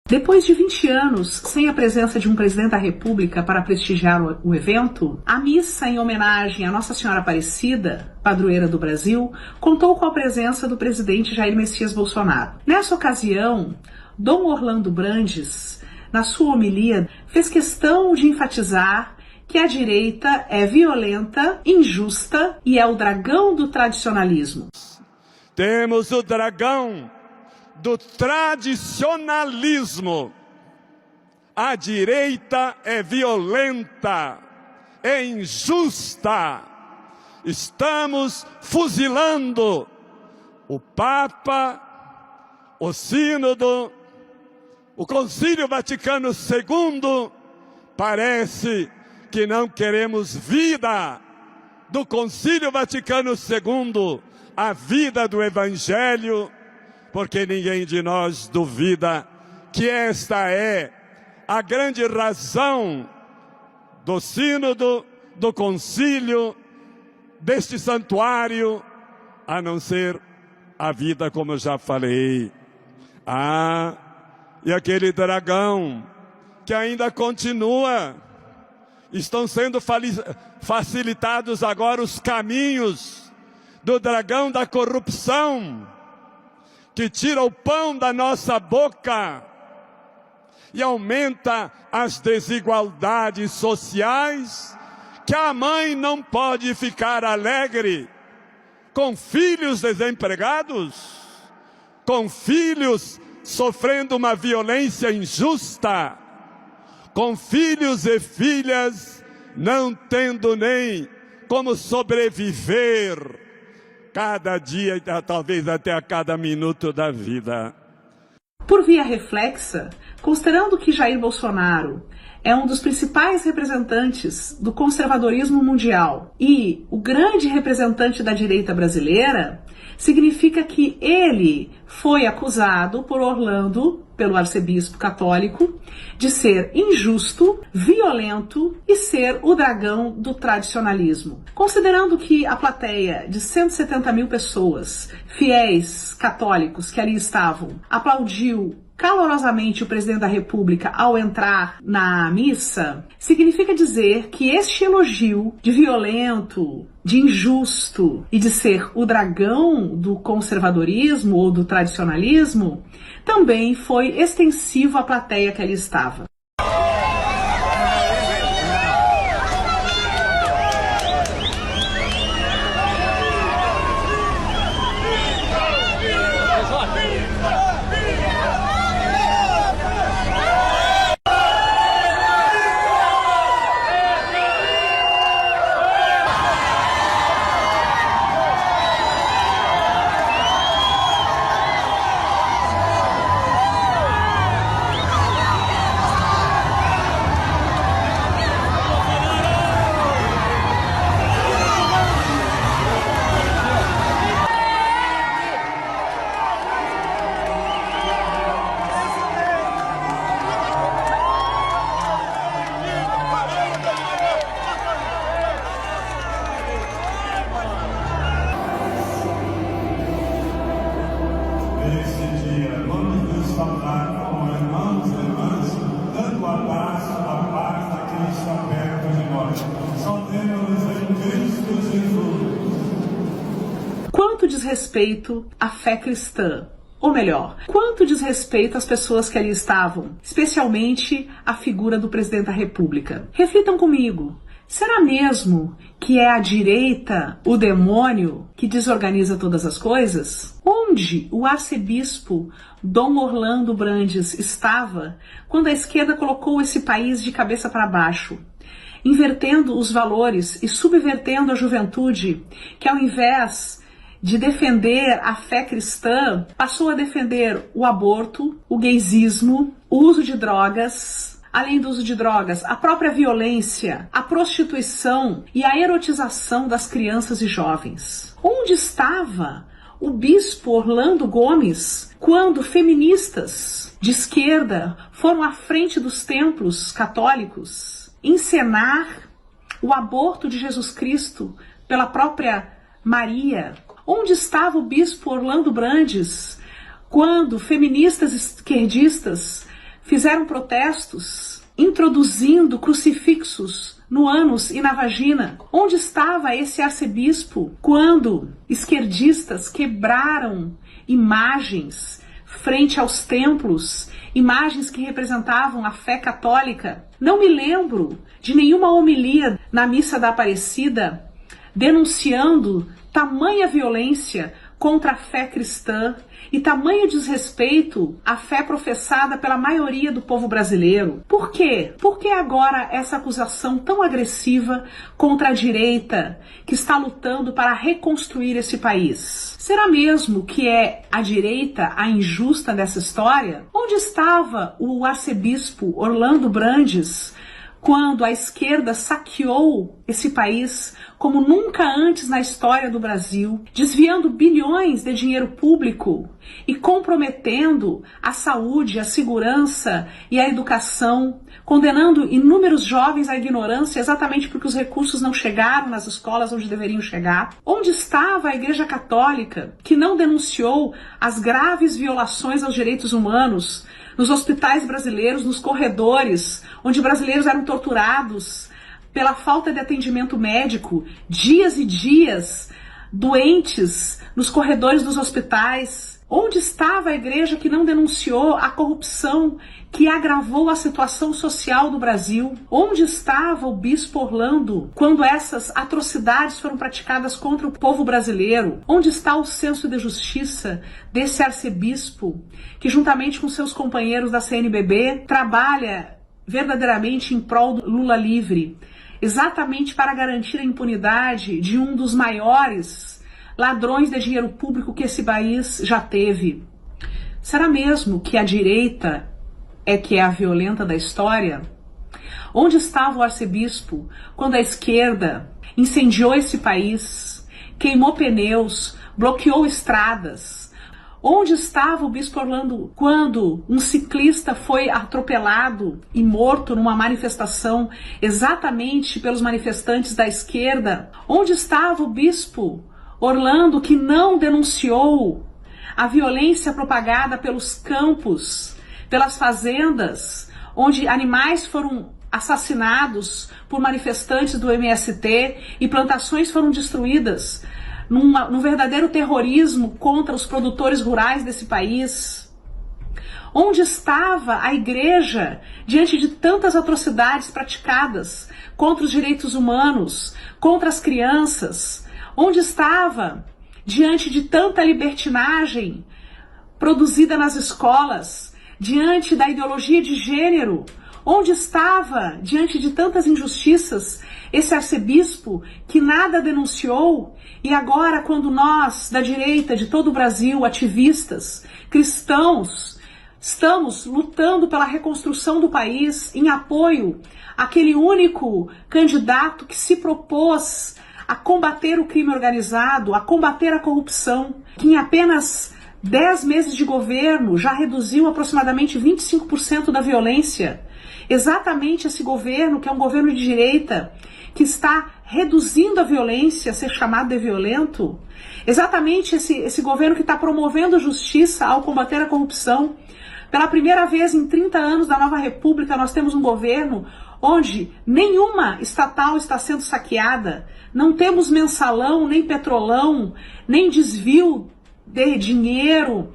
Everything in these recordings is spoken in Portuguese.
Depois de 20 anos sem a presença de um presidente da República para prestigiar o evento, a missa em homenagem a Nossa Senhora Aparecida, padroeira do Brasil, contou com a presença do presidente Jair Messias Bolsonaro. Nessa ocasião, Dom Orlando Brandes, na sua homilia, fez questão de enfatizar que a direita é violenta, injusta e é o dragão do tradicionalismo. Temos o dragão do tradicionalismo. A direita é violenta, é injusta. Estamos fuzilando o Papa, o Sínodo, o Concílio Vaticano II. Parece que não queremos vida do Concílio Vaticano II, a vida do Evangelho, porque ninguém de nós duvida que esta é a grande razão do sínodo, do concílio, deste santuário, a não ser a vida, como eu já falei. E aquele dragão que ainda continua, estão sendo facilitados agora os caminhos do dragão da corrupção, que tira o pão da nossa boca e aumenta as desigualdades sociais, que a mãe não pode ficar alegre com filhos desempregados, com filhos sofrendo uma violência injusta, com filhos e filhas não tendo nem como sobreviver cada dia, talvez até a cada minuto da vida. Por via reflexa, considerando que Jair Bolsonaro é um dos principais representantes do conservadorismo mundial e o grande representante da direita brasileira, significa que ele foi acusado por Orlando, pelo arcebispo católico, de ser injusto, violento e ser o dragão do tradicionalismo. Considerando que a plateia de 170 mil pessoas, fiéis católicos que ali estavam, aplaudiu calorosamente o presidente da República ao entrar na missa, significa dizer que este elogio de violento, de injusto e de ser o dragão do conservadorismo ou do tradicionalismo também foi extensivo à plateia que ali estava. Nesse dia, vamos nos saudar como irmãos e irmãs, dando a paz a quem está perto de nós. Saudemos em Cristo Jesus. Quanto diz respeito à fé cristã, ou melhor, quanto diz respeito às pessoas que ali estavam, especialmente a figura do presidente da República. Reflitam comigo. Será mesmo que é a direita, o demônio, que desorganiza todas as coisas? Onde o arcebispo Dom Orlando Brandes estava quando a esquerda colocou esse país de cabeça para baixo, invertendo os valores e subvertendo a juventude, que ao invés de defender a fé cristã, passou a defender o aborto, o gaysismo, o uso de drogas, além do uso de drogas, a própria violência, a prostituição e a erotização das crianças e jovens. Onde estava o bispo Orlando Gomes quando feministas de esquerda foram à frente dos templos católicos encenar o aborto de Jesus Cristo pela própria Maria? Onde estava o bispo Orlando Brandes quando feministas esquerdistas fizeram protestos introduzindo crucifixos no ânus e na vagina. Onde estava esse arcebispo quando esquerdistas quebraram imagens frente aos templos, imagens que representavam a fé católica? Não me lembro de nenhuma homilia na missa da Aparecida denunciando tamanha violência contra a fé cristã e tamanho desrespeito à fé professada pela maioria do povo brasileiro. Por quê? Por que agora essa acusação tão agressiva contra a direita que está lutando para reconstruir esse país? Será mesmo que é a direita a injusta dessa história? Onde estava o arcebispo Orlando Brandes quando a esquerda saqueou esse país como nunca antes na história do Brasil, desviando bilhões de dinheiro público e comprometendo a saúde, a segurança e a educação, condenando inúmeros jovens à ignorância exatamente porque os recursos não chegaram nas escolas onde deveriam chegar? Onde estava a Igreja Católica, que não denunciou as graves violações aos direitos humanos nos hospitais brasileiros, nos corredores, onde brasileiros eram torturados pela falta de atendimento médico, dias e dias, doentes nos corredores dos hospitais? Onde estava a igreja que não denunciou a corrupção que agravou a situação social do Brasil? Onde estava o bispo Orlando quando essas atrocidades foram praticadas contra o povo brasileiro? Onde está o senso de justiça desse arcebispo que, juntamente com seus companheiros da CNBB, trabalha verdadeiramente em prol do Lula livre, exatamente para garantir a impunidade de um dos maiores ladrões de dinheiro público que esse país já teve? Será mesmo que a direita é que é a violenta da história? Onde estava o arcebispo quando a esquerda incendiou esse país, queimou pneus, bloqueou estradas? Onde estava o bispo Orlando quando um ciclista foi atropelado e morto numa manifestação exatamente pelos manifestantes da esquerda? Onde estava o bispo Orlando que não denunciou a violência propagada pelos campos, pelas fazendas, onde animais foram assassinados por manifestantes do MST e plantações foram destruídas num verdadeiro terrorismo contra os produtores rurais desse país? Onde estava a igreja diante de tantas atrocidades praticadas contra os direitos humanos, contra as crianças? Onde estava diante de tanta libertinagem produzida nas escolas, diante da ideologia de gênero? Onde estava diante de tantas injustiças esse arcebispo que nada denunciou? E agora, quando nós, da direita de todo o Brasil, ativistas, cristãos, estamos lutando pela reconstrução do país em apoio àquele único candidato que se propôs a combater o crime organizado, a combater a corrupção, que em apenas 10 meses de governo já reduziu aproximadamente 25% da violência. Exatamente esse governo, que é um governo de direita, que está reduzindo a violência, a ser chamado de violento. Exatamente esse governo que está promovendo a justiça ao combater a corrupção. Pela primeira vez em 30 anos da nova república, nós temos um governo onde nenhuma estatal está sendo saqueada, não temos mensalão, nem petrolão, nem desvio de dinheiro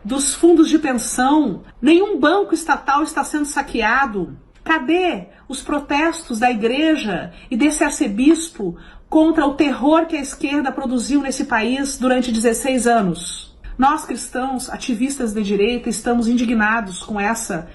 dos fundos de pensão, nenhum banco estatal está sendo saqueado. Cadê os protestos da igreja e desse arcebispo contra o terror que a esquerda produziu nesse país durante 16 anos? Nós cristãos, ativistas de direita, estamos indignados com essa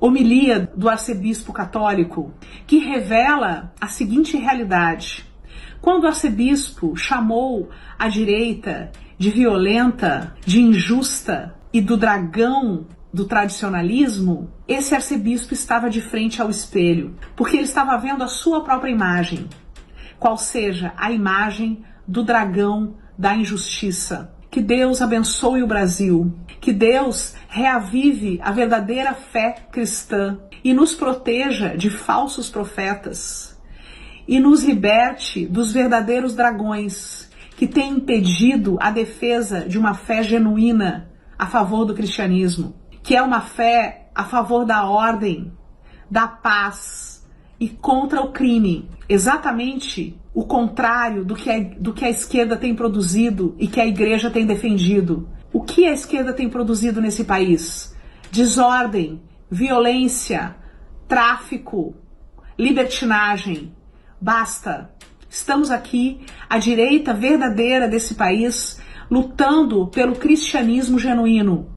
homilia do arcebispo católico, que revela a seguinte realidade. Quando o arcebispo chamou a direita de violenta, de injusta e do dragão do tradicionalismo, esse arcebispo estava de frente ao espelho, porque ele estava vendo a sua própria imagem, qual seja a imagem do dragão da injustiça. Que Deus abençoe o Brasil, que Deus reavive a verdadeira fé cristã e nos proteja de falsos profetas e nos liberte dos verdadeiros dragões que têm impedido a defesa de uma fé genuína a favor do cristianismo. que é uma fé a favor da ordem, da paz e contra o crime. Exatamente o contrário do que a esquerda tem produzido e que a igreja tem defendido. O que a esquerda tem produzido nesse país? Desordem, violência, tráfico, libertinagem. Basta. Estamos aqui, a direita verdadeira desse país, lutando pelo cristianismo genuíno.